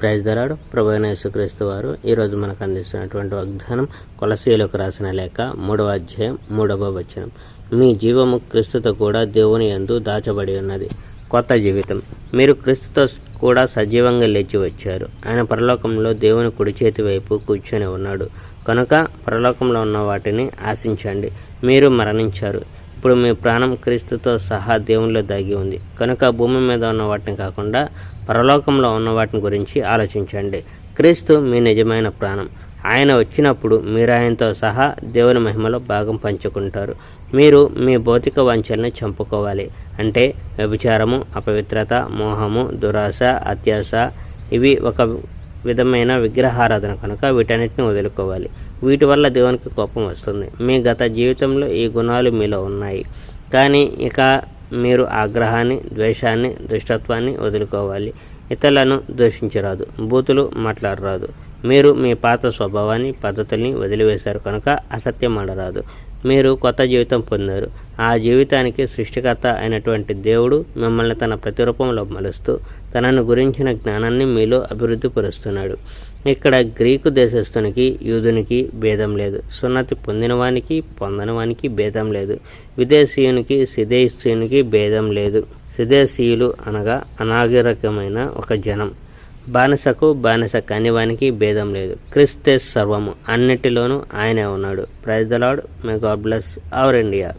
Praise the lord. ప్రభువైన యేసుక్రీస్తు వారు ఈరోజు మనకు అందిస్తున్నటువంటి వాగ్దానం కొలస్సీయులకు రాసిన లేఖ 3వ అధ్యాయం 3వ వచనం. మీ జీవము క్రీస్తుతో కూడా దేవుని యందు దాచబడి ఉన్నది. కొత్త జీవితం. మీరు క్రీస్తుతో కూడా సజీవంగా లేచి వచ్చారు. ఆయన పరలోకంలో దేవుని కుడి చేతి వైపు కూర్చొని ఉన్నాడు కనుక పరలోకంలో ఉన్న వాటిని ఆశించండి. మీరు మరణించారు. ఇప్పుడు మీ ప్రాణం క్రీస్తుతో సహా దేవునిలో దాగి ఉంది కనుక భూమి మీద ఉన్న వాటిని కాకుండా పరలోకంలో ఉన్న వాటిని గురించి ఆలోచించండి. క్రీస్తు మీ నిజమైన ప్రాణం. ఆయన వచ్చినప్పుడు మీరు ఆయనతో సహా దేవుని మహిమలో భాగం పంచుకుంటారు. మీరు మీ భౌతిక వాంఛల్ని చంపుకోవాలి. అంటే వ్యభిచారము, అపవిత్రత, మోహము, దురాశ, అత్యాశ ఇవి ఒక విధమైన విగ్రహారాధన కనుక వీటన్నిటిని వదులుకోవాలి. వీటి వల్ల దేవునికి కోపం వస్తుంది. మీ గత జీవితంలో ఈ గుణాలు మీలో ఉన్నాయి కానీ ఇక మీరు ఆగ్రహాన్ని, ద్వేషాన్ని, దుష్టత్వాన్ని వదులుకోవాలి. ఇతరులను దూషించరాదు, బూతులు మాట్లాడరాదు. మీరు మీ పాత స్వభావాన్ని, పద్ధతుల్ని వదిలివేశారు కనుక అసత్యం ఆడరాదు. మీరు కొత్త జీవితం పొందారు. ఆ జీవితానికి సృష్టికర్త అయినటువంటి దేవుడు మిమ్మల్ని తన ప్రతిరూపంలో మలుస్తూ తనను గురించిన జ్ఞానాన్ని మీలో అభివృద్ధి పరుస్తున్నాడు. ఇక్కడ గ్రీకు దేశస్థునికి, యూదునికి భేదం లేదు. సున్నతి పొందినవానికి, పొందనివానికి భేదం లేదు. విదేశీయునికి, సిదేశీయునికి భేదం లేదు. సిదేశీయులు అనగా అనాగరికమైన ఒక జనం. బానిసకు, బానిస కానివానికి భేదం లేదు. క్రీస్తే సర్వము, అన్నిటిలోనూ ఆయనే ఉన్నాడు. Praise the Lord. May God bless our India.